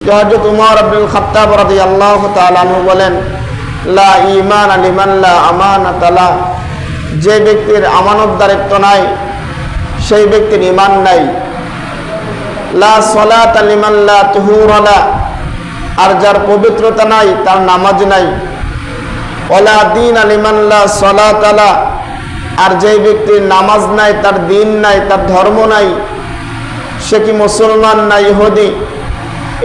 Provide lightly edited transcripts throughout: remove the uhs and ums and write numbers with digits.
হযরত উমর ইবনে খাত্তাব রাদিয়াল্লাহু তাআলা আনহু বলেন, লা ঈমান লিমান লা আমানাতা লা, যে ব্যক্তির আমানতদারিত্ব নাই সেই ব্যক্তির ঈমান নাই। লা সালাতা লিমান লা তুহুরা লা, আর যার পবিত্রতা নাই তার নামাজ নাই। ওয়ালা দীন লিমান লা সালাতা লা, আর যে ব্যক্তির নামাজ নাই, তার দিন নাই, তার ধর্ম নাই, সে কি মুসলমান না ইহুদি?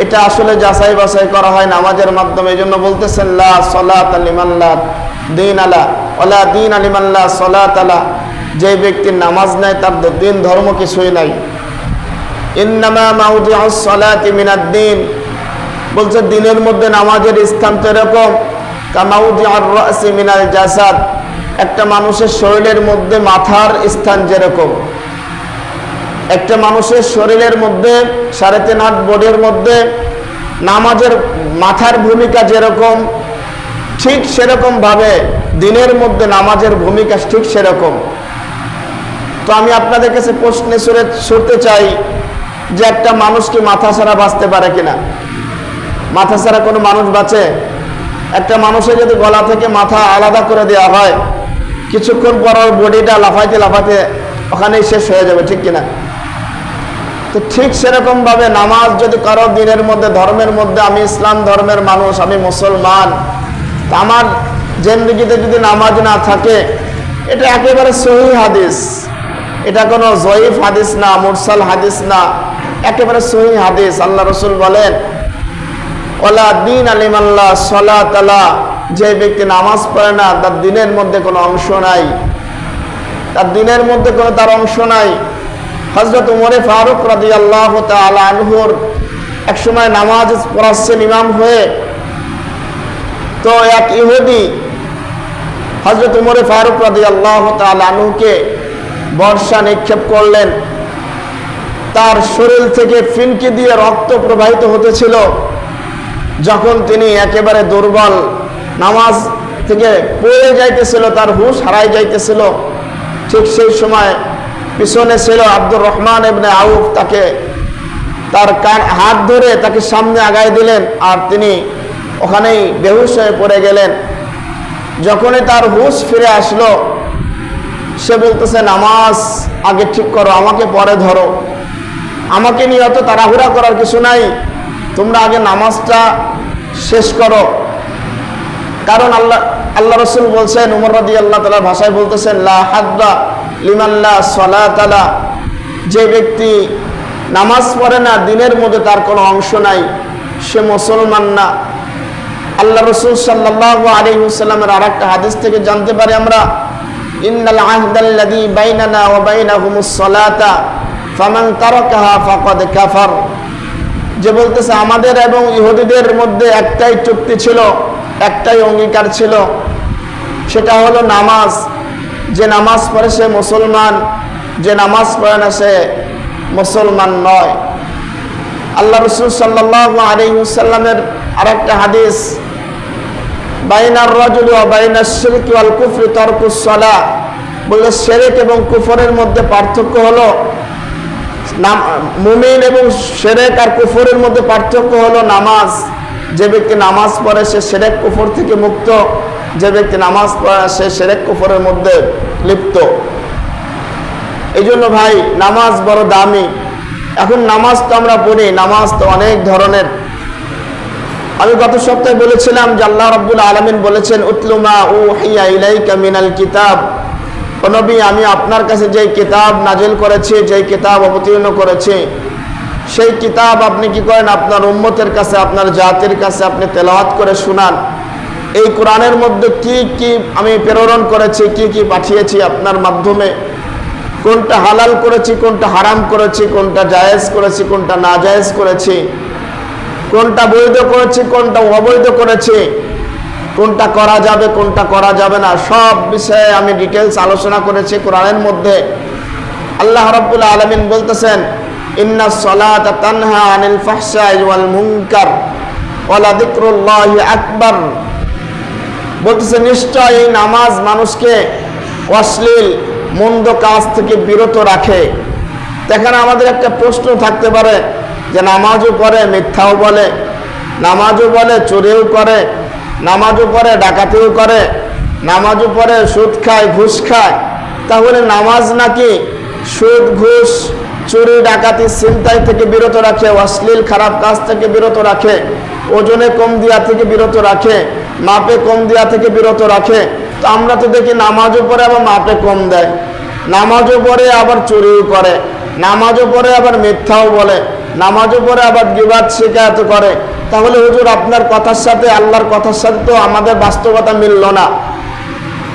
এটা আসলে যাচাই বাছাই করা হয় নামাজের মাধ্যমে। এই জন্য বলতেছেন লা সালাতা লিমান লা দীন আলা ওয়ালা দীন লিমান লা সালাতা লা, যে ব্যক্তির নামাজ নাই তার দিন ধর্ম কিছুই নাই। ইন্নামা মাউদিউস সালাতি মিনাদ দ্বীন, বলছে দিনের মধ্যে নামাজের স্থান তো এরকম কামাউদিউর রাসি মিনাল জাসাদ, একটা মানুষের শরীরের মধ্যে মাথার স্থান যেরকম, একটা মানুষের শরীরের মধ্যে 3.5 হাত বডির মধ্যে নামাজের মাথার ভূমিকা যেরকম, ঠিক সেরকম ভাবে দিনের মধ্যে নামাজের ভূমিকা ঠিক সেরকম। তো আমি আপনাদের কাছে প্রশ্নে ছুটতে চাই যে একটা মানুষ কি মাথা ছাড়া বাঁচতে পারে কিনা? মাথা ছাড়া কোনো মানুষ বাঁচে? একটা মানুষের যদি গলা থেকে মাথা আলাদা করে দেওয়া হয়, কিছুক্ষণ পর ওর বডিটা লাফাইতে লাফাইতে ওখানেই শেষ হয়ে যাবে, ঠিক কিনা? তো ঠিক সেরকম ভাবে নামাজ যদি কারো দিনের মধ্যে, ধর্মের মধ্যে, আমি ইসলাম ধর্মের মানুষ, আমি মুসলমান, আমার জিন্দেগিতে যদি নামাজ না থাকে, এটা একেবারে সহিহ হাদিস, এটা কোনো জয়ীফ হাদিস না, মুরসাল হাদিস না, একেবারে সহিহ হাদিস। আল্লাহ রাসূল বলেন, ওয়ালা দীন লিমান লা সালাতা লা, যে ব্যক্তি নামাজ পড়ে না তার দিনের মধ্যে কোনো অংশ নাই, তার দিনের মধ্যে কোনো তার অংশ নাই। হযরত উমর ফারুক রাদিয়াল্লাহু তাআলা আনহুর এক সময় নামাজ পড়াচ্ছেন ইমাম হয়ে, তো এক ইহুদি হযরত উমর ফারুক রাদিয়াল্লাহু তাআলা আনহুকে বর্ষা নিক্ষেপ করলেন। তার শরীর থেকে ফিনকি দিয়ে রক্ত প্রবাহিত হতেছিল। যখন তিনি একেবারে দুর্বল, নামাজ থেকে পড়ে যাইতেছিল, তার হুঁশ হারাই যাইতেছিল, ঠিক সেই সময় পিছনে ছিল আব্দুর রহমান ইবনে আউফ, তাকে তার হাত ধরে তাকে সামনে আগায় দিলেন, আর তিনি ওখানেই বেহুশ হয়ে পড়ে গেলেন। যখনই তার হুঁশ ফিরে আসলো, সে বলতেছে, নামাজ আগে ঠিক করো, আমাকে পরে ধরো, আমাকে নিয়ে অত তাড়াহুড়া করার কিছু নাই, তোমরা আগে নামাজটা শেষ করো। কারণ আল্লাহ রাসূল বলছেন, উমর রাদিয়াল্লাহু তাআলার ভাষায় বলতেছেন, লা হাদ্দা লিমান লা সালাতা লা, যে ব্যক্তি নামাজ পড়ে না, দিনের মধ্যে তার কোনো অংশ নাই, সে মুসলমান না। আল্লাহ রাসূল সাল্লাল্লাহু আলাইহি ওয়াসাল্লামের আরেকটা হাদিস থেকে জানতে পারি আমরা, ইন্নাল আহদাল্লাযী বাইনানা ওয়া বাইনাহুমুস সালাতা ফামান তারাকাহা ফাকাদ কাফার, যে বলতেছে আমাদের এবং ইহুদিদের মধ্যে একটাই চুক্তি ছিল, একটাই অঙ্গীকার ছিল, সেটা হলো নামাজ। যে নামাজ পড়ে সে মুসলমান, যে নামাজ পড়ে না সে মুসলমান নয়। আল্লাহ রাসূল সাল্লাল্লাহু আলাইহি ওয়াসাল্লামের আরেকটা হাদিস, বাইনার রাজুলি ওয়া বাইনাশ শিরকি ওয়াল কুফরি তারকুস সালাহ, বলে শিরক এবং কুফরের মধ্যে পার্থক্য হলো, মুমিন এবং শিরক আর কুফরের মধ্যে পার্থক্য হলো নামাজ। যে ব্যক্তি নামাজ পড়ে সে শিরক কুফর থেকে মুক্ত, যে ব্যক্তি নামাজ পড়ে সে শিরক কুফরের মধ্যে লিপ্ত। এই জন্য ভাই, নামাজ বড় দামি। এখন নামাজ তো আমরা পড়ি, নামাজ তো অনেক ধরনের। আমি গত সপ্তাহে বলেছিলাম যে আল্লাহ রাব্বুল আলামিন বলেছেন, উতলু মা উহিয়া ইলাইকা মিনাল কিতাব, ও নবী, আমি আপনার কাছে যেই কিতাব নাজিল করেছি, যেই কিতাব অবতীর্ণ করেছি, সেই কিতাব আপনি কি করেন, আপনার উম্মতের কাছে, আপনার জাতির কাছে আপনি তেলাওয়াত করে শোনান। এই কোরআনের মধ্যে কি কি আমি প্রেরণ করেছি, কি কি পাঠিয়েছি আপনার মাধ্যমে, কোনটা হালাল করেছি, কোনটা হারাম করেছি, কোনটা জায়েজ করেছি, কোনটা নাজায়েজ করেছি, কোনটা বৈধ করেছি, কোনটা অবৈধ করেছি, কোনটা করা যাবে, কোনটা করা যাবে না, সব বিষয়ে আমি ডিটেলস আলোচনা করেছি কোরআনের মধ্যে। আল্লাহ রাব্বুল আলামিন বলতেছেন, ইন্নাস সালাতা তানহা আনিল ফাহশাই ওয়াল মুনকার ওয়া লাযিকরুল্লাহি আকবার, বলতেছে নিশ্চয় এই নামাজ মানুষকে অশ্লীল মন্দ কাজ থেকে বিরত রাখে। এখানে আমাদের একটা প্রশ্ন থাকতে পারে যে নামাজও পড়ে মিথ্যাও বলে, নামাজও বলে চুরিও করে, নামাজও পড়ে ডাকাতিও করে, নামাজও পড়ে সুদ খায় ঘুষ খায়, তাহলে নামাজ নাকি সুদ ঘুষ চুরি ডাকাতি ছিনতাই থেকে বিরত রাখে, অশ্লীল খারাপ কাজ থেকে বিরত রাখে, ওজনে কম দেওয়া থেকে বিরত রাখে, মাপে কম দেওয়া থেকে বিরত রাখে। তো আমরা তো দেখি নামাজও পড়ে আবার মাপে কম দেয়, নামাজও পড়ে আবার চুরিও করে, নামাজও পড়ে আবার মিথ্যাও বলে, নামাজও পড়ে আবার গীবাত শিকায়ত করে। তাহলে হুজুর আপনার কথার সাথে আল্লাহর কথার সাথে তো আমাদের বাস্তবতা মিলল না,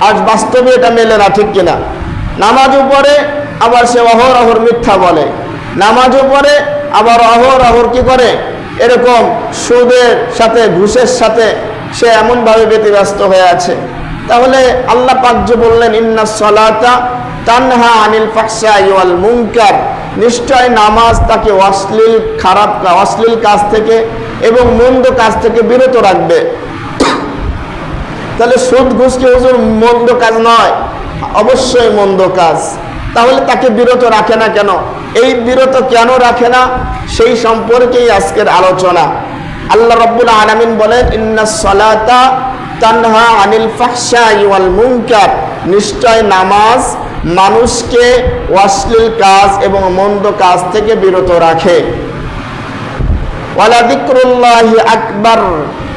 আজ বাস্তবে এটা মেলে না, ঠিক কিনা? নামাজও পড়ে আবার সে অহরহর মিথ্যা বলে, নামাজও পড়ে আবার অহরহর কি করে, এরকম সুদের সাথে ঘুষের সাথে সে এমনভাবে ব্যতিব্যস্ত হয়ে আছে। তাহলে আল্লাহ পাক যে বললেন ইন্নাস সালাতা তানহা আনিল ফাহশাই ওয়াল মুনকার, নিশ্চয় নামাজ তাকে অশ্লীল কাজ থেকে এবং মন্দ কাজ থেকে বিরত রাখবে। তাহলে সুদ ঘুষ কি হুজুর মন্দ কাজ নয়? অবশ্যই মন্দ কাজ। তাহলে তাকে বিরত রাখে না কেন? এই বিরত কেন রাখে না সেই সম্পর্কেই আজকের আলোচনা। আল্লাহ রাব্বুল আলামিন বলেন ইন্নাস সালাতা তানহা আনিল ফাহশাই ওয়াল মুনকার, নিশ্চয় নামাজ মানুষকে অশ্লীল কাজ এবং মন্দ কাজ থেকে বিরত রাখে। ওয়ালা যিকরুল্লাহি আকবার,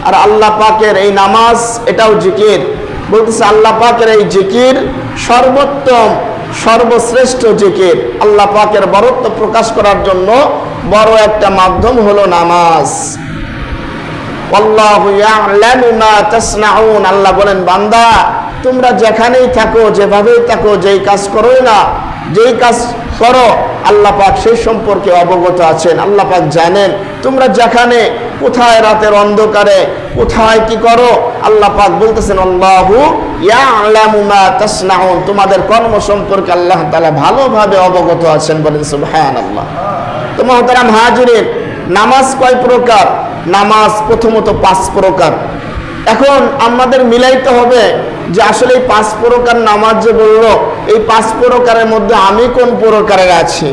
আর আল্লাহ পাকের এই নামাজ এটাও জিকির। বলতেছে আল্লাহ পাকের এই জিকির সর্বোত্তম সর্বশ্রেষ্ঠ জিকির। আল্লাহ পাকের বরত্ব প্রকাশ করার জন্য বড় একটা মাধ্যম হলো নামাজ। আল্লাহু ইয়ালামু মা তাসনাউন, আল্লাহ বলেন বান্দা তোমরা যেখানেই থাকো যেভাবেই থাকো যেই কাজ করোই না, যেই কাজ করো আল্লাহ পাক সেই সম্পর্কে অবগত আছেন। আল্লাহ পাক জানেন তোমরা যেখানে কোথায় রাতের অন্ধকারে কোথায় কি করো। আল্লাহ পাক বলতেছেন আল্লাহু ইয়ালামু মা তাসনাউন, তোমাদের কর্ম সম্পর্কে আল্লাহ তাআলা ভালোভাবে অবগত আছেন। বলেন সুবহানাল্লাহ। তো মুহতারাম হাজিরিন, নামাজ কয় প্রকার? নামাজ প্রথমত 5 প্রকার। এখন আমাদের মিলাইতে হবে যে আসলে এই 5 প্রকার নামাজ যে বললো, এই 5 প্রকারের মধ্যে আমি কোন প্রকারের আছি।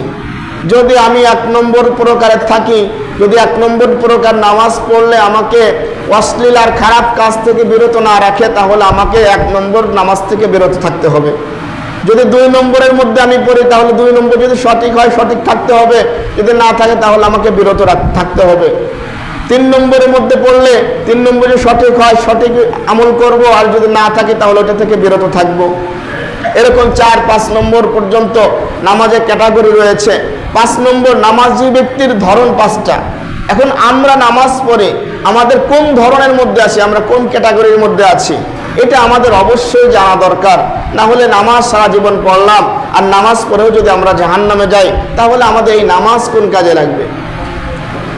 যদি আমি 1 নম্বর প্রকারে থাকি, যদি 1 নম্বর প্রকার নামাজ পড়লে আমাকে অশ্লীল আর খারাপ কাজ থেকে বিরত না রাখে, তাহলে আমাকে 1 নম্বর নামাজ থেকে বিরত থাকতে হবে। যদি 2 নম্বরের মধ্যে আমি পড়ি, তাহলে 2 নম্বর যদি সঠিক হয় সঠিক থাকতে হবে, যদি না থাকে তাহলে আমাকে বিরত থাকতে হবে। 3 নম্বরের মধ্যে পড়লে 3 নম্বরে সঠিক হয় সঠিক আমল করব, আর যদি না থাকে তাহলে ওটা থেকে বিরত থাকবো। এরকম 4-5 নম্বর পর্যন্ত নামাজের ক্যাটাগরি রয়েছে। 5 নম্বর নামাজি ব্যক্তির ধরন 5টা। এখন আমরা নামাজ পড়ে আমাদের কোন ধরনের মধ্যে আছি, আমরা কোন ক্যাটাগরির মধ্যে আছি, এটা আমাদের অবশ্যই জানা দরকার। না হলে নামাজ সারা জীবন পড়লাম আর নামাজ পড়েও যদি আমরা জাহান্নামে যাই, তাহলে আমাদের এই নামাজ কোন কাজে লাগবে?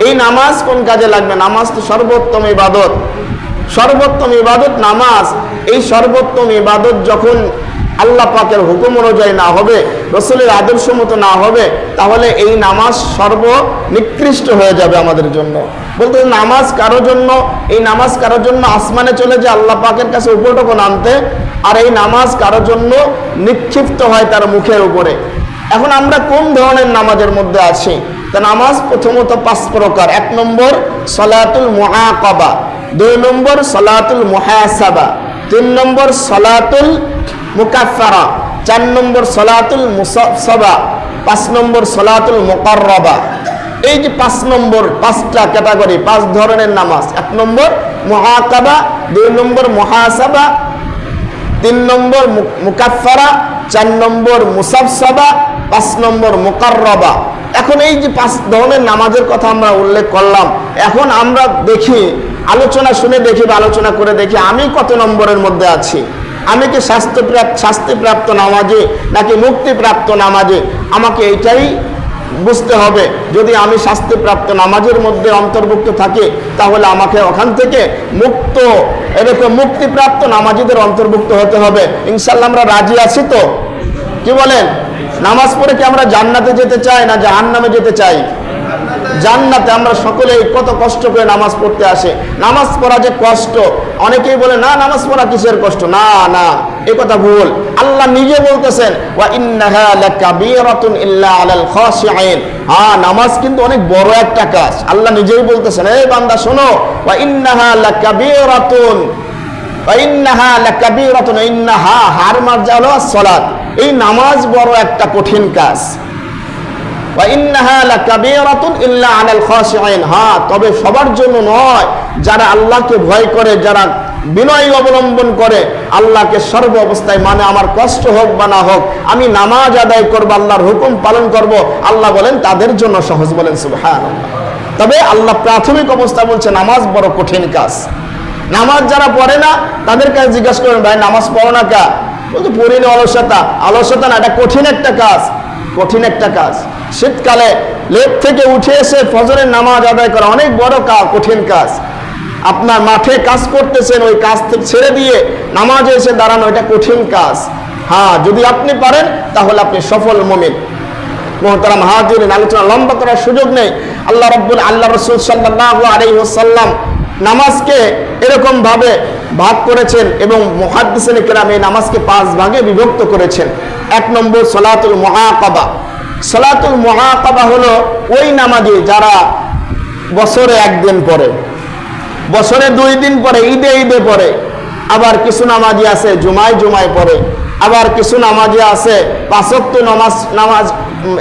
এই নামাজ কোন কাজে লাগবে? নামাজ তো সর্বোত্তম ইবাদত, সর্বোত্তম ইবাদত নামাজ। এই সর্বোত্তম ইবাদত যখন আল্লাহ পাকের হুকুম অনুযায়ী না হবে, রাসূলের আদর্শ মতো না হবে, তাহলে এই নামাজ সর্বনিকৃষ্ট হয়ে যাবে আমাদের জন্য। বলতে নামাজ কারো জন্য, এই নামাজ কারো জন্য আসমানে চলে যায় আল্লাহ পাকের কাছে উপটকন আনতে, আর এই নামাজ কারো জন্য নিক্ষিপ্ত হয় তার মুখের উপরে। এখন আমরা কোন ধরনের নামাজের মধ্যে আছি? তা নামাজ প্রথমত 5 প্রকার। 1 নম্বর সালাতুল মুআকাবা, 2 নম্বর সালাতুল মুহাসাবা, 3 নম্বর সালাতুল মুকাফফারা, 4 নম্বর সালাতুল মুসাফফা, 5 নম্বর সালাতুল মুকাররাবা। এই যে 5 নম্বর 5টা ক্যাটাগরি, 5 ধরনের নামাজ। 1 নম্বর মুআকাবা, 2 নম্বর মুহাসাবা, 3 নম্বর মুকাফফারা, 4 নম্বর মুসাফফা, 5 নম্বর মুকাররাবা। এখন এই যে 5 ধরনের নামাজের কথা আমরা উল্লেখ করলাম, এখন আমরা দেখি, আলোচনা শুনে দেখি বা আলোচনা করে দেখি আমি কত নম্বরের মধ্যে আছি। আমি কি শাস্তিপ্রাপ্ত নামাজে নাকি মুক্তিপ্রাপ্ত নামাজে? আমাকে এইটাই বুঝতে হবে। যদি আমি শাস্তিপ্রাপ্ত নামাজের মধ্যে অন্তর্ভুক্ত থাকি, তাহলে আমাকে ওখান থেকে মুক্ত, এরকম মুক্তিপ্রাপ্ত নামাজীদের অন্তর্ভুক্ত হতে হবে। ইনশাআল্লাহ আমরা রাজি আছি তো? কি বলেন? নামাজ পড়ে কি আমরা জান্নাতে যেতে চাই না জাহান্নামে যেতে চাই? জান্নাতে। আমরা সকলেই কত কষ্ট করে নামাজ পড়তে আসে। নামাজ পড়া যে কষ্ট, অনেকেই বলে না নামাজ পড়া কিসের কষ্ট। না না, এই কথা ভুল। আল্লাহ নিজে বলতেছেন ওয়া ইন্নাহা লাকাবীরাতুন ইল্লা আলাল খাশিঈন, হ্যাঁ, নামাজ কিন্তু অনেক বড় একটা কাজ। আল্লাহ নিজেই বলতেছেন, এই বান্দা শোনো, ওয়া ইন্নাহা লাকাবীরাতুন, ওয়া ইন্নাহা লাকাবীরাতুন, ইন্নাহা হার মারজা হলো সালাত। এই নামাজ বড় একটা কঠিন কাজ। ওয়া ইন্নাহা লাকাবীরাতুন ইল্লা আলাল খাশিঈন, হ্যাঁ তবে সবার জন্য নয়, যারা আল্লাহকে ভয় করে, যারা বিনয় অবলম্বন করে, আল্লাহকে সর্ব অবস্থায় মানে, আমার কষ্ট হোক বা না হোক আমি নামাজ আদায় করব, আল্লাহর হুকুম পালন করব, আল্লাহ বলেন তাদের জন্য সহজ। বলেন সুবহানাল্লাহ। তবে আল্লাহ প্রাথমিক অবস্থা বলছে নামাজ বড় কঠিন কাজ। নামাজ যারা পড়ে না তাদের কাছে জিজ্ঞাসা করেন, ভাই নামাজ পড়ো না কা? বলতে পড়িনি, অলসতা। অলসতা না, এটা কঠিন একটা কাজ, কঠিন একটা কাজ। শীতকালে লেপ থেকে উঠে এসে ফজরের নামাজ আদায় করা অনেক বড় কাজ, কঠিন কাজ। আপনার মাঠে কাজ করতেছেন, ওই কাজ থেকে ছেড়ে দিয়ে নামাজে এসে দাঁড়ানো, এটা কঠিন কাজ। হ্যাঁ, যদি আপনি পারেন তাহলে আপনি সফল মুমিন। মুহতারাম হাজিরিন, আলোচনা লম্বা করার সুযোগ নেই। আল্লাহ রাসূল সাল্লাল্লাহু আলাইহি ওয়াসাল্লাম নামাজকে এরকম ভাবে ভাগ করেছেন এবং মুহাদ্দিসিন কিরাম এই নামাজকে 5 ভাগে বিভক্ত করেছেন। 1 নম্বর সালাতুল মুআকাবা। সালাতুল মুআকাবা হলো ওই নামাজি যারা বছরে 1 দিন পড়ে, বছরে 2 দিন পরে, ঈদে ঈদে পড়ে। আবার কিছু নামাজি আছে জুমায় জুমায় পড়ে। আবার কিছু নামাজি আছে 5 ওয়াক্ত নামাজ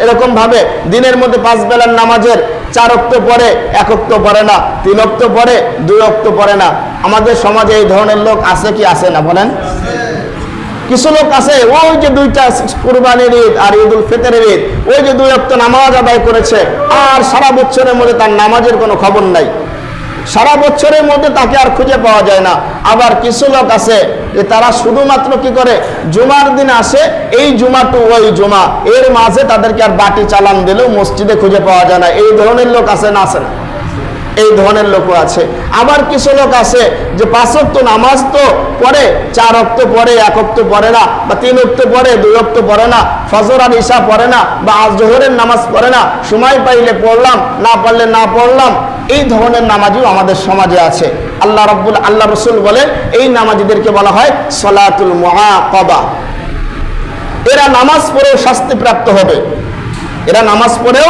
এরকম ভাবে দিনের মধ্যে 5 বেলার নামাজের 4 ওয়াক্ত পড়ে, 1 ওয়াক্ত পড়ে না, 3 ওয়াক্ত পড়ে, 2 ওয়াক্ত পড়ে না। আমাদের সমাজে এই ধরনের লোক আছে কি আছে না বলেন? কিছু লোক আছে ওই যে 2টা কুরবানির ঈদ আর ঈদুল ফিতরের ঈদ, ওই যে 2 ওয়াক্ত নামাজ আদায় করেছে, আর সারা বছরের মধ্যে তার নামাজের কোনো খবর নাই, সারা বছরের মধ্যে তাকে আর খুঁজে পাওয়া যায় না। আবার কিছু লোক আছে যে তারা শুধুমাত্র কি করে, জুমার দিন আসে, এই জুমা টু ওই জুমা, এর মাঝে তাদেরকে আর বাটি চালান দিলেও মসজিদে খুঁজে পাওয়া যায় না। এই ধরনের লোক আছে না, আছে না? এই ধরনের লোকও আছে। আবার কিছু লোক আছে যে 5 ওয়াক্ত নামাজ তো পড়ে, 4 ওয়াক্ত পড়ে, 1 ওয়াক্ত পড়ে না, বা 3 ওয়াক্ত পড়ে, 2 ওয়াক্ত পড়ে না, ফজর আর ইশা পড়ে না, বা জোহরের নামাজ পড়ে না, সময় পাইলে পড়লাম, না পারলে না পড়লাম। এই ধরনের নামাজিও আমাদের সমাজে আছে। আল্লাহ রাসূল বলেন এই নামাজিদেরকে বলা হয় সালাতুল মুআকাবা। এরা নামাজ পড়েও শাস্তিপ্রাপ্ত হবে, এরা নামাজ পড়েও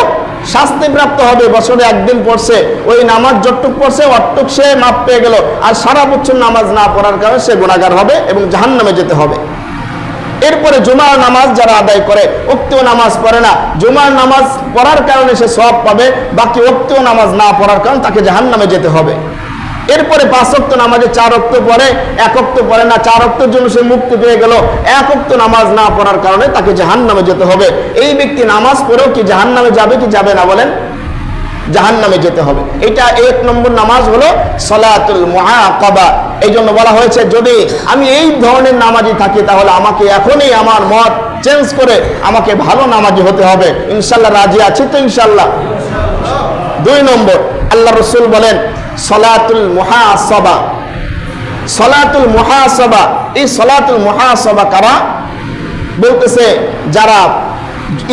শাস্তিপ্রাপ্ত হবে। বছরে 1 দিন পড়ছে, ওই নামাজ যতটুক পড়ছে অতটুক সে মাপ পেয়ে গেল, আর সারা বছর নামাজ না পড়ার কারণে সে গুনাহগার হবে এবং জাহান্নামে যেতে হবে। এরপরে জুমার নামাজ যারা আদায় করে, ওয়াক্তেও নামাজ পড়ে না, জুমার নামাজ পড়ার কারণে সে সওয়াব পাবে, বাকি ওয়াক্তেও নামাজ না পড়ার কারণে তাকে জাহান্নামে যেতে হবে। এরপরে 5 ওয়াক্ত নামাজে 4 ওয়াক্ত পড়ে, 1 ওয়াক্ত পড়ে না, 4 ওয়াক্তের জন্য সে মুক্তি পেয়ে গেল, 1 ওয়াক্ত নামাজ না পড়ার কারণে তাকে জাহান্নামে যেতে হবে। এই ব্যক্তি নামাজ পড়েও কি জাহান্নামে যাবে কি যাবে না বলেন? জাহান্নামে যেতে হবে। এটা 1 নম্বর নামাজ হলো সালাতুল মুআকাবা। এই জন্য বলা হয়েছে যদি আমি এই ধরনের নামাজি থাকি তাহলে আমাকে এখনই আমার মত চেঞ্জ করে আমাকে ভালো নামাজি হতে হবে। ইনশাআল্লাহ রাজি আছি তো? ইনশাআল্লাহ। 2 নম্বর আল্লাহ রাসূল বলেন সালাতুল মুহাসাবা। সালাতুল মুহাসাবা, এই সালাতুল মুহাসাবা কারা? বলতেছে যারা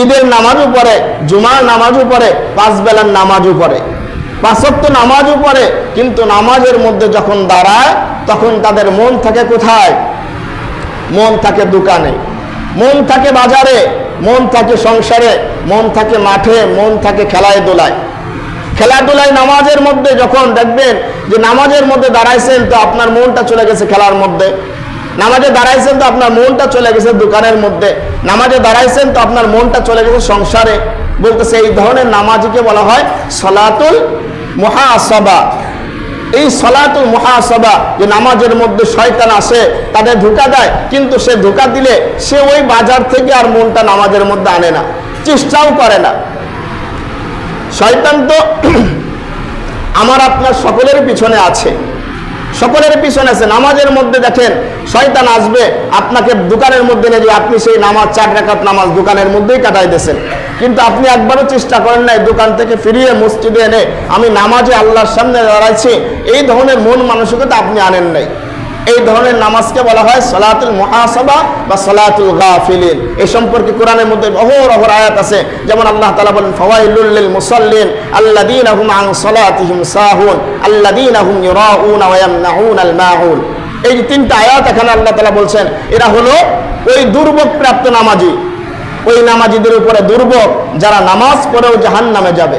ঈদের নামাজও পড়ে, জুমার নামাজও পড়ে, 5 বেলার নামাজও পড়ে, 5 ওয়াক্ত নামাজও পড়ে, কিন্তু নামাজের মধ্যে যখন দাঁড়ায় তখন তাদের মন থাকে কোথায়? মন থাকে দোকানে, মন থাকে বাজারে, মন থাকে সংসারে, মন থাকে মাঠে, মন থাকে খেলায় দোলায়। খেলাধুলায় নামাজের মধ্যে যখন দেখবেন যে নামাজের মধ্যে দাঁড়াইছেন তো আপনার মনটা চলে গেছে খেলার মধ্যে, নামাজে দাঁড়াইছেন তো আপনার মনটা চলে গেছে দোকানের মধ্যে, নামাজে দাঁড়াইছেন তো আপনার মনটা চলে গেছে সংসারে। বলতেছে এই ধরনের নামাজিকে বলা হয় সালাতুল মুহাসাবা। এই সালাতুল মুহাসাবা, যে নামাজের মধ্যে শয়তান আসে, তাদের ধোঁকা দেয়, কিন্তু সে ধোঁকা দিলে সে ওই বাজার থেকে আর মনটা নামাজের মধ্যে আনে না, চেষ্টাও করে না। শয়তান তো আমার আপনার সকলের পিছনে আছে, সকলের পিছনে আছে। নামাজের মধ্যে দেখেন শয়তান আসবে আপনাকে দোকানের মধ্যে নিয়ে, আপনি সেই নামাজ 4 রাকাত নামাজ দোকানের মধ্যেই কাটাই দিয়েছেন, কিন্তু আপনি একবারও চেষ্টা করেন নাই দোকান থেকে ফিরিয়ে মসজিদে এনে আমি নামাজে আল্লাহর সামনে দাঁড়াইছি, এই ধরনের মন মানসিকতা আপনি আনেন নাই। এই ধরনের নামাজকে বলা হয় সালাতুল মুহাসাবা বা সালাতুল গাফিলিন। এই সম্পর্কে কোরআনের মধ্যে অহরহ আয়াত আছে, যেমন আল্লাহ তাআলা বলেন ফাওয়াইলুল লিল মুসাল্লিন আল্লাযীনা হুম আন সালাতিহিম সাহুন আল্লাযীনা হুম ইউরাউনা ওয়া ইয়ামনাউনাল মাউন। এই যে 3টা আয়াত এখানে আল্লাহ তাআলা বলছেন এরা হলো ওই দুর্ভোগ প্রাপ্ত নামাজি, ওই নামাজীদের উপরে দুর্ভোগ যারা নামাজ পড়েও জাহান্নামে যাবে।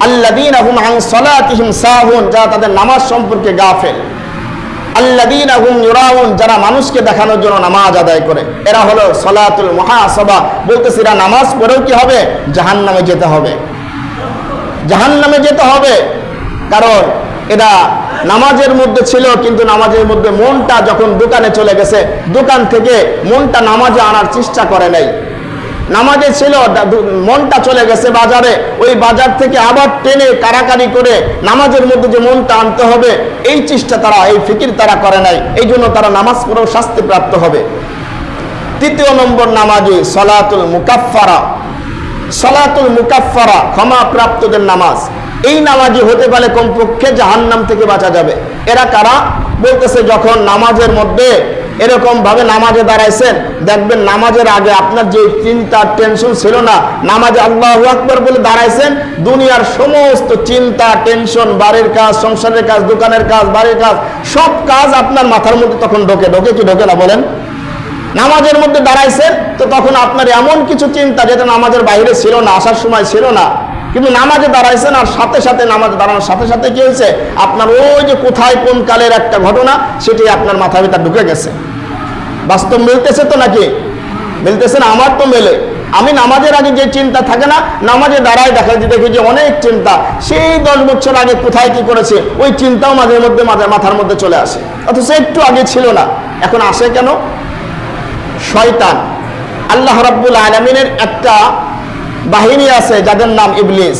আল্লাযীনা হুম আন সালাতিহিম সাহুন, যারা তাদের নামাজ সম্পর্কে গাফেল। আল্লাযীনা হুম ইউরাউন, যারা মানুষকে দেখানোর জন্য নামাজ আদায় করে। এরা হলো সালাতুল মুহাসাবা। বলতেছে এরা নামাজ পড়েও কি হবে? জাহান্নামে যেতে হবে, জাহান্নামে যেতে হবে। কারণ এরা নামাজের মধ্যে ছিল, কিন্তু নামাজের মধ্যে মনটা যখন দোকানে চলে গেছে, দোকান থেকে মনটা নামাজে আনার চেষ্টা করে নাই। নামাজে ছিল, মনটা চলে গেছে বাজারে, ওই বাজার থেকে আবার টেনে কারাকারি করে নামাজের মধ্যে যে মনটা আনতে হবে, এই চেষ্টা তারা, এই ফিকির তারা করে নাই। এই জন্য তারা নামাজ পড়েও শাস্তি প্রাপ্ত হবে। তৃতীয় নম্বর নামাজি সলাতুল মুকাফফারা। সলাতুল মুকাফফারা, ক্ষমা প্রাপ্তদের নামাজ। এই নামাজি হতে পারে কমপক্ষে জাহান্নাম থেকে বাঁচা যাবে। এরা কারা? বলতেছে যখন নামাজের মধ্যে এরকম ভাবে নামাজে দাঁড়াইছেন, দেখবেন নামাজের আগে আপনার যে চিন্তা টেনশন ছিল না, নামাজে আল্লাহু আকবার বলে দাঁড়াইছেন, দুনিয়ার সমস্ত চিন্তা টেনশন, বাড়ির কাজ, সংসারের কাজ, দোকানের কাজ, বাড়ির কাজ, সব কাজ আপনার মাথার মধ্যে তখন ঢোকে কি ঢোকে না বলেন? নামাজের মধ্যে দাঁড়াইছেন তো তখন আপনার এমন কিছু চিন্তা যেটা নামাজের বাইরে ছিল না, আসার সময় ছিল না, কিন্তু নামাজে দাঁড়াইছেন আর সাথে সাথে নামাজে দাঁড়ানোর সাথে সাথে কি হয়েছে, আপনার ওই যে কোথায় কোন কালের একটা ঘটনা সেটি আপনার মাথার ভিতর ঢুকে গেছে। বাস্তব মিলতেছে তো নাকি? মিলতেছে না? আমার তো মেলে। আমি নামাজের আগে যে চিন্তা থাকে না, নামাজে দাঁড়ায় দেখি যে অনেক চিন্তা, সেই 10 বছর আগে কোথায় কি করেছে ওই চিন্তাও মাঝে মধ্যে মাথার মধ্যে চলে আসে, অথচ একটু আগে ছিল না, এখন আসে কেন? শয়তান। আল্লাহ রাব্বুল আলামিনের একটা বাহিনী আছে যাদের নাম ইবলিস।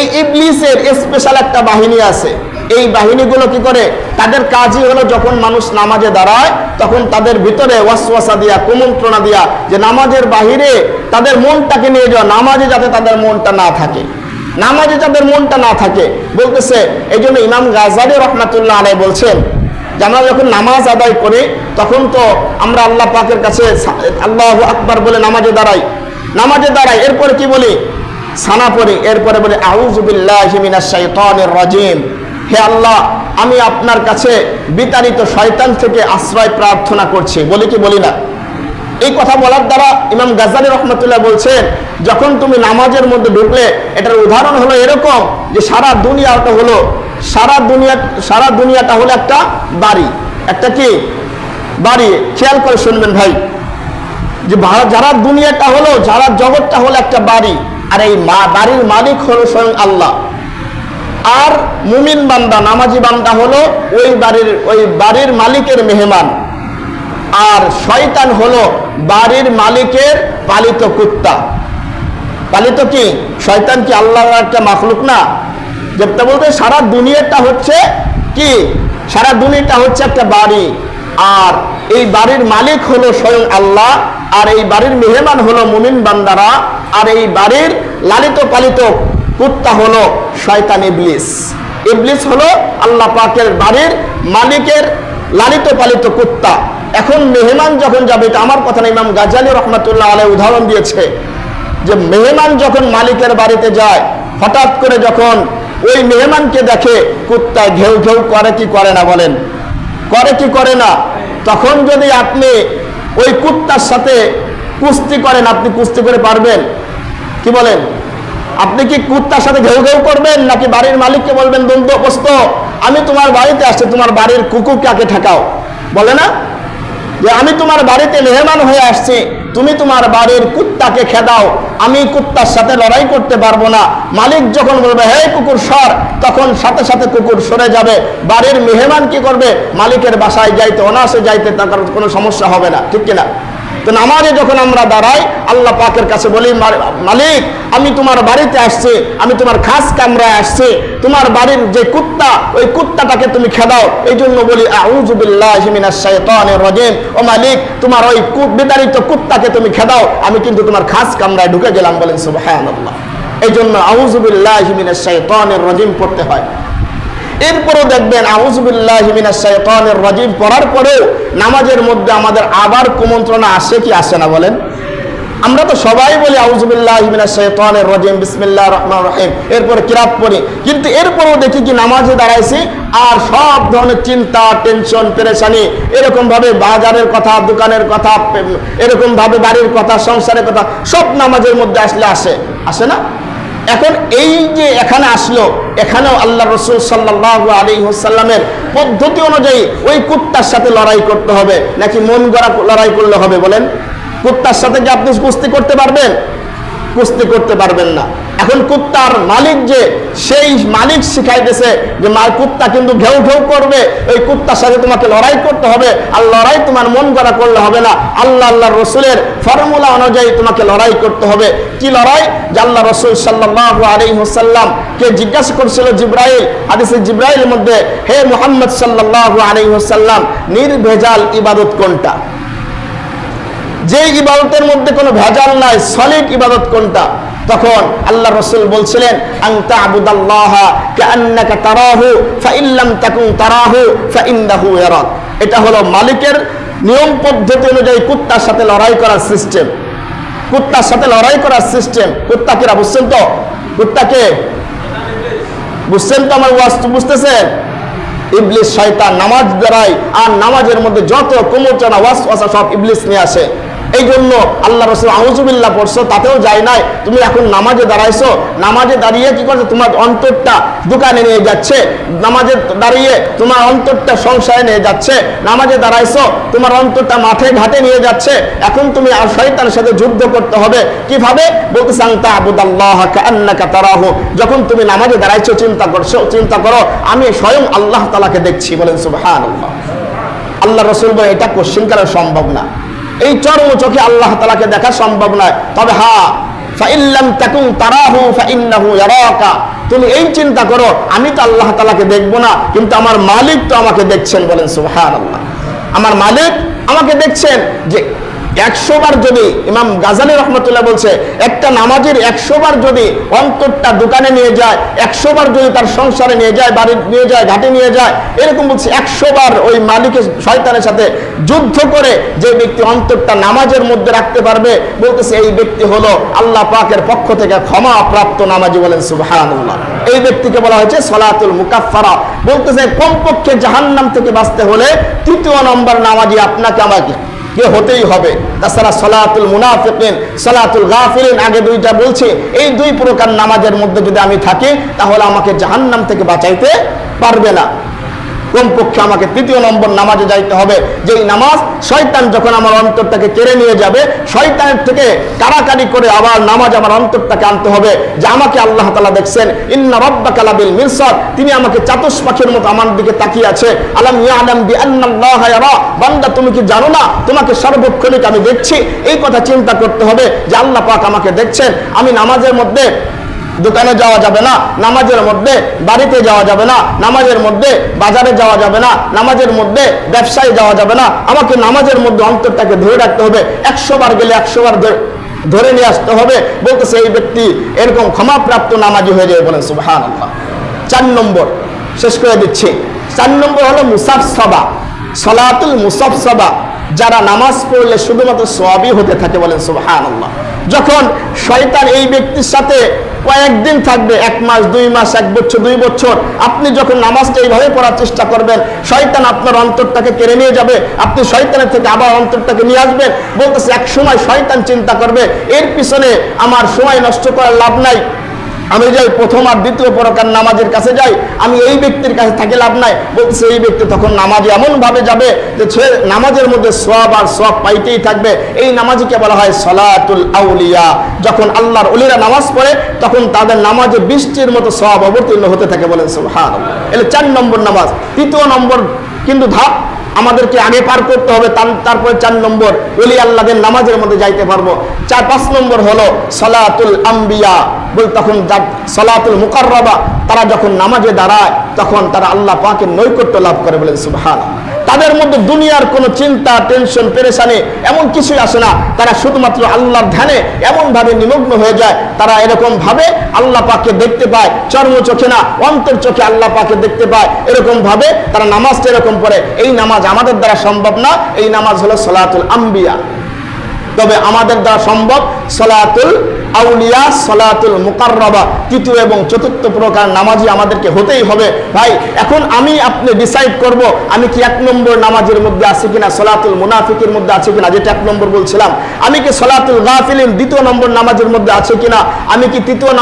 এই ইবলিসের স্পেশাল একটা বাহিনী আছে। এই বাহিনীগুলো কি করে? তাদের কাজই হলো যখন মানুষ নামাজে দাঁড়ায় তখন তাদের ভিতরে ওয়াসওয়াসা দিয়া, কুমন্ত্রণা দিয়া, যে নামাজের বাহিরে তাদের মনটাকে নিয়ে যাওয়া, নামাজে যাতে তাদের মনটা না থাকে, নামাজে যাদের মনটা না থাকে। বলতেছে এই জন্য ইমাম গাজালি রহমাতুল্লাহ আলাইহি বলছেন যে আমরা যখন নামাজ আদায় করি তখন তো আমরা আল্লাহ পাকের কাছে আল্লাহু আকবার বলে নামাজে দাঁড়াই, এরপরে কি বলি? সানা পড়ি, এরপরে বলি আউযু বিল্লাহি মিনাশ শাইতানির রাজিম, হে আল্লাহ আমি আপনার কাছে বিতাড়িত শয়তান থেকে আশ্রয় প্রার্থনা করছি। বলি কি বলি না? এই কথা বলার দ্বারা ইমাম গাজালি রহমাতুল্লাহ বলছেন যখন তুমি নামাজের মধ্যে ঢুকলে, এটার উদাহরণ হলো এরকম যে সারা দুনিয়াটা হলো একটা বাড়ি। একটা কি বাড়ি? খেয়াল করে শুনবেন ভাই, যে যারা দুনিয়াটা হলো, যারা জগৎটা হলো একটা বাড়ি, আর এই বাড়ির মালিক হলো স্বয়ং আল্লাহ। আর মুমিন বান্দা, নামাজি বান্দা হলো ওই বাড়ির মালিকের মেহমান। আর শয়তান হলো বাড়ির মালিকের পালিত কুত্তা। পালিত কি? শয়তান কি আল্লাহর একটা মাখলুক না? যেটা বলতে সারা দুনিয়াটা হচ্ছে কি? সারা দুনিয়াটা হচ্ছে একটা বাড়ি, আর এই বাড়ির মালিক হলো স্বয়ং আল্লাহ, আর এই বাড়ির মেহমান হলো মুমিন বান্দারা, আর এই বাড়ির লালিত পালিত কুত্তা হলো শয়তান ইবলিস। ইবলিস হলো আল্লাহ পাকের বাড়ির মালিকের লালিত পালিত কুত্তা। এখন মেহমান যখন যাবে, এটা আমার কথা না, ইমাম গাজালি রহমাতুল্লাহ আলাইহি উদাহরণ দিয়েছে যে মেহমান যখন মালিকের বাড়িতে যায়, হঠাৎ করে যখন ওই মেহমানকে দেখে কুত্তা ঘেউ ঘেউ করে কি করে না বলেন? করে কি করে না? তখন যদি আপনি ওই কুত্তার সাথে কুস্তি করেন, আপনি কুস্তি করে পারবেন? কি বলেন? আপনি কি কুত্তার সাথে ঘেউ ঘেউ করবেন, নাকি বাড়ির মালিককে বলবেন বন্দোবস্ত আমি তোমার বাড়িতে আসছি, তোমার বাড়ির কুকুরকে আগে ঠেকাও? বলে না যে আমি তোমার বাড়িতে মেহমান হয়ে আসছি, তুমি তোমার বাড়ির কুত্তাকে খেদাও, আমি কুত্তার সাথে লড়াই করতে পারবো না। মালিক যখন বলবে হে কুকুর সর, তখন সাথে সাথে কুকুর সরে যাবে। বাড়ির মেহমান কি করবে? মালিকের বাসায় যাইতে, অনায়াসে যাইতে, তার কোনো সমস্যা হবে না, ঠিক কিনা? তো নামাজে যখন আমরা দাঁড়াই, আল্লাহ পাকের কাছে বলি মালিক আমি তোমার বাড়িতে আসছি, আমি তোমার খাস কামরায় আসছি, তোমার বাড়ির যে কুত্তা, ওই কুত্তাটাকে তুমি খেদাও। এই জন্য বলি আউযু বিল্লাহি মিনাশ শাইতানির রাজিম, ও মালিক তোমার ওই বিতাড়িত কুত্তাকে তুমি খেদাও, আমি কিন্তু তোমার খাস কামরায় ঢুকে গেলাম। বলেন সুবহানাল্লাহ। এই জন্য আউযু বিল্লাহি মিনাশ শাইতানির রাজিম পড়তে হয়। এরপরও দেখবেন আউযু বিল্লাহি মিনাশ শাইতানির রাজিম পড়ার পরেও নামাজের মধ্যে আমাদের আবার কুমন্ত্রণা আসে কি আসে না বলেন? আমরা তো সবাই বলি আউযু বিল্লাহি মিনাশ শাইতানির রাজিম বিসমিল্লাহির রহমানির রহিম, এরপর কিরাত পড়ি, কিন্তু এরপরও দেখি কি নামাজে দাঁড়াইছি আর সব ধরনের চিন্তা, টেনশন, পেরেশানি, এরকম ভাবে বাজারের কথা, দোকানের কথা, এরকম ভাবে বাড়ির কথা, সংসারের কথা সব নামাজের মধ্যে আসে না? এখন এই যে এখানে আসলো, এখানেও আল্লাহ রাসূল সাল্লাল্লাহু আলাইহি ওয়াসাল্লামের পদ্ধতি অনুযায়ী ওই কুত্তার সাথে লড়াই করতে হবে নাকি মন গড়া লড়াই করলে হবে বলেন? কুত্তার সাথে কি আপনি কুস্তি করতে পারবেন? কুস্তি করতে পারবেন না। এখন কুত্তার মালিক যে, সেই মালিক শিখাইতেছে যে কুত্তা কিন্তু ঘেউ ঘেউ করবে, ওই কুত্তার সাথে তোমাকে লড়াই করতে হবে। আর লড়াই তোমার মন গড়া করলে হবে না, আল্লাহর রাসূলের ফর্মুলা অনুযায়ী তোমাকে লড়াই করতে হবে। কি লড়াই? যে আল্লাহ রাসূল সাল্লাল্লাহু আলাইহি ওয়াসাল্লাম কে জিজ্ঞাসা করেছিল জিবরাইল, হাদিসে জিবরাইলের মধ্যে, হে মুহাম্মদ সাল্লাল্লাহু আলাইহি ওয়াসাল্লাম, নির্ভেজাল ইবাদত কোনটা? যে ইবাদতের মধ্যে কোনো ভেজাল নাই, সলিড ইবাদত কোনটা? তখন আল্লাহ রাসূল বলছিলেন, আনতা আবুদাল্লাহা কাআন্নাকা তারাহু ফাইন লাম তাকুন তারাহু ফাইন্নাহু ইয়ারাক। এটা হলো মালিকের নিয়ম পদ্ধতি অনুযায়ী কুত্তার সাথে লড়াই করার সিস্টেম। কুত্তার সাথে লড়াই করার সিস্টেম। কুত্তাকে বুঝছেন তো? কুত্তাকে বুঝছেন তো? আমার ওয়াজ বুঝতেছেন? ইবলিস, শয়তান নামাজ দ্বারাই, আর নামাজের মধ্যে যত কুমোচনা, ওয়াসওয়াসা সব ইবলিস নিয়ে আসে। এই জন্য আল্লাহ রাসূল আউযুবিল্লাহ পড়ছো, তাতেও যায় নাই। তুমি এখন নামাজে দাঁড়াইছো, নামাজে দাঁড়িয়ে কি করছো? তোমার অন্তরটা দোকানে নিয়ে যাচ্ছে, নামাজে দাঁড়িয়ে তোমার অন্তরটা সংসারে নিয়ে যাচ্ছে, নামাজে দাঁড়াইছো তোমার অন্তরটা মাঠে ঘাটে নিয়ে যাচ্ছে। এখন তুমি আর শয়তানের সাথে যুদ্ধ করতে হবে। কিভাবে? বলতেছে আনতা আবুদাল্লাহ কাআন্নাকা তারাহু। যখন তুমি নামাজে দাঁড়াইছো, চিন্তা করো আমি স্বয়ং আল্লাহ তাআলাকে দেখছি। বলেন সুবহানাল্লাহ। আল্লাহ রাসূল বলে এটা কোশ্চিনকালে সম্ভব না, এই চরম চোখে আল্লাহ তাআলাকে দেখা সম্ভব নয়। তবে হ্যাঁ, ফাইন লাম তাকুন তারাহু ফাইন্নাহু ইয়ারাকা। তুমি এই চিন্তা করো, আমি তো আল্লাহ তাআলাকে দেখবো না, কিন্তু আমার মালিক তো আমাকে দেখছেন। বলেন সুবহানাল্লাহ। আমার মালিক আমাকে দেখছেন। যে 100 বার যদি, ইমাম গাজালি রহমতুল্লাহ বলছে, একটা নামাজের 100 বার যদি অন্তরটা দোকানে নিয়ে যায়, 100 বার যদি তার সংসারে নিয়ে যায়, বাড়ি নিয়ে যায়, ঘাটে নিয়ে যায়, এরকম বলছে 100 বার ওই মালিকের শয়তানের সাথে যুদ্ধ করে যে ব্যক্তি অন্তরটা নামাজের মধ্যে রাখতে পারবে, বলতেছে এই ব্যক্তি হলো আল্লাহ পাকের পক্ষ থেকে ক্ষমা প্রাপ্ত নামাজি। বলেন সুবহানাল্লাহ। এই ব্যক্তিকে বলা হয়েছে সলাতুল মুকাফফারা। বলতেছে কমপক্ষে জাহান্নাম থেকে বাঁচতে হলে 3য় নম্বর নামাজি আপনাকে আমাকে হতেই হবে। তাছাড়া সলাতুল মুনাফিকিন, সলাতুল গাফিলিন, আগে দুইটা বলছি, এই 2 প্রকার নামাজের মধ্যে যদি আমি থাকি, তাহলে আমাকে জাহান্নাম থেকে বাঁচাইতে পারবে না। কমপক্ষে আমাকে 3য় নম্বর নামাজে যাইতে হবে, যেই নামাজ শয়তান যখন আমার অন্তরটাকে কেড়ে নিয়ে যাবে, শয়তানের থেকে কারাকারি করে আবার নামাজ আমার অন্তরটাকে আনতে হবে যে আমাকে আল্লাহ তাআলা দেখছেন। ইন্না রাব্বাকা লাবিল মিরসাদ। তিনি আমাকে চাতুষ্পাখির মতো আমার দিকে তাকিয়ে আছে। আলাম ইয়ালাম বিআন্নাল্লাহা ইয়ারা। বান্দা, তুমি কি জানো না তোমাকে সর্বক্ষণিক আমি দেখছি? এই কথা চিন্তা করতে হবে যে আল্লাহ পাক আমাকে দেখছেন। আমি নামাজের মধ্যে দোকানে যাওয়া যাবে না, নামাজের মধ্যে বাড়িতে যাওয়া যাবে না, নামাজের মধ্যে বাজারে যাওয়া যাবে না, নামাজের মধ্যে ব্যবসায় যাওয়া যাবে না। আমাকে নামাজের মধ্যে অন্তরটাকে ধরে রাখতে হবে। 100 বার গেলে 100 বার ধরে নিয়ে আসতে হবে। বলতেছে এই ব্যক্তি এরকম ক্ষমাপ্রাপ্ত নামাজি হয়ে যাবে। বলেন সুবহানাল্লাহ। 4 নম্বর শেষ করে দিচ্ছি। 4 নম্বর হলো মুসাফসাবা, সলাতুল মুসাফসাবা। যারা নামাজ পড়লে শুধুমাত্র সওয়াবই হতে থাকে। বলেন সুবহানাল্লাহ। যখন শয়তান এই ব্যক্তির সাথে কয়েকদিন থাকবে, 1 মাস, 2 মাস, 1 বছর, 2 বছর, আপনি যখন নামাজটা এইভাবে পড়ার চেষ্টা করবেন, শয়তান আপনার অন্তরটাকে কেড়ে নিয়ে যাবে, আপনি শয়তানের থেকে আবার অন্তরটাকে নিয়ে আসবেন। বলতেছে এক সময় শয়তান চিন্তা করবে এর পিছনে আমার সময় নষ্ট করার লাভ নাই, আমি যাই 1ম আর 2য় প্রকার নামাজের কাছে যাই, আমি এই ব্যক্তির কাছে থাকি লাভ নাই। বলতেছে এই ব্যক্তি তখন নামাজে এমন ভাবে যাবে যে নামাজের মধ্যে সওয়াব আর সওয়াব পাইতেই থাকবে। এই নামাজকে বলা হয় সলাতুল আউলিয়া। যখন আল্লাহর ওলিরা নামাজ পড়ে, তখন তাদের নামাজে বৃষ্টির মতো সওয়াব অবতীর্ণ হতে থাকে। বলেন সুবহানাল্লাহ। এর 4 নম্বর নামাজ। 3য় নম্বর কিন্তু ধাপ আমাদেরকে আগে পার করতে হবে, তারপরে 4 নম্বর ওলি আল্লাহদের নামাজের মধ্যে যাইতে পারবো। 4-5 নম্বর হলো সলাতুল আম্বিয়া। বল তখন সলাতুল মুকাররাবা, তারা যখন নামাজে দাঁড়ায় তখন তারা আল্লাহ পাকের নৈকট্য লাভ করে। বলেন সুবহানাল্লাহ। তাদের মধ্যে দুনিয়ার কোনো চিন্তা, টেনশন, পেরেশানি এমন কিছুই আসে না। তারা শুধুমাত্র আল্লাহর ধ্যানে এমন ভাবে নিমগ্ন হয়ে যায়, তারা এরকম ভাবে আল্লাহ পাককে দেখতে পায়, চর্ম চোখে না অন্তর চোখে আল্লাহ পাককে দেখতে পায়। এরকম ভাবে তারা নামাজটা এরকম পড়ে। এই নামাজ আমাদের দ্বারা সম্ভব না। এই নামাজ হলো সলাতুল আম্বিয়া। তবে আমাদের দ্বারা সম্ভব সলাতুল আউলিয়া সালাতুল মুকাররাবা, তৃতীয় এবং চতুর্থ প্রকার নামাজি আমাদেরকে হতেই হবে। ভাই এখন আমি আপনি ডিসাইড করব আমি কি 1 নম্বর নামাজের মধ্যে আছি কিনা, সালাতুল মুনাফিকের মধ্যে আছে কিনা, যেটা 1 নম্বর বলছিলাম, আমি কি সালাতুল গাফিলিন 2 নম্বর নামাজের মধ্যে আছে কিনা, আমি কি 3য়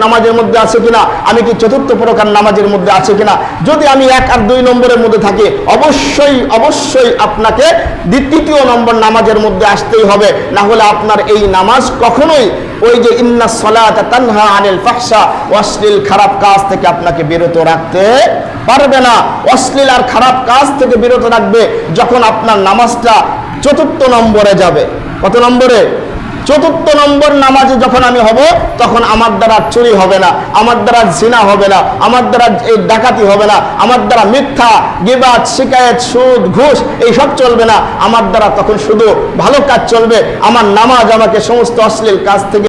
নামাজের মধ্যে আছে কিনা, আমি কি চতুর্থ প্রকার নামাজের মধ্যে আছে কিনা। যদি আমি 1 আর 2 নম্বরের মধ্যে থাকি, অবশ্যই আপনাকে 3য় নম্বর নামাজের মধ্যে আসতেই হবে, না হলে আপনার এই নামাজ কখনোই ওই যে ইন্নাস সালাতা তানহা আনিল ফাহশা অশ্লীল খারাপ কাজ থেকে আপনাকে বিরত রাখতে পারবে না। অশ্লীল আর খারাপ কাজ থেকে বিরত রাখবে যখন আপনার নামাজটা 4th নম্বরে যাবে। কত নম্বরে? 4th নম্বর নামাজে যখন আমি হব, তখন আমার দ্বারা চুরি হবে না, আমার দ্বারা জিনা হবে না, আমার দ্বারা এই ডাকাতি হবে না, আমার দ্বারা মিথ্যা, গীবাত, শিকায়েত, সুদ, ঘুষ এইসব চলবে না। আমার দ্বারা তখন শুধু ভালো কাজ চলবে। আমার নামাজ আমাকে সমস্ত অশ্লীল কাজ থেকে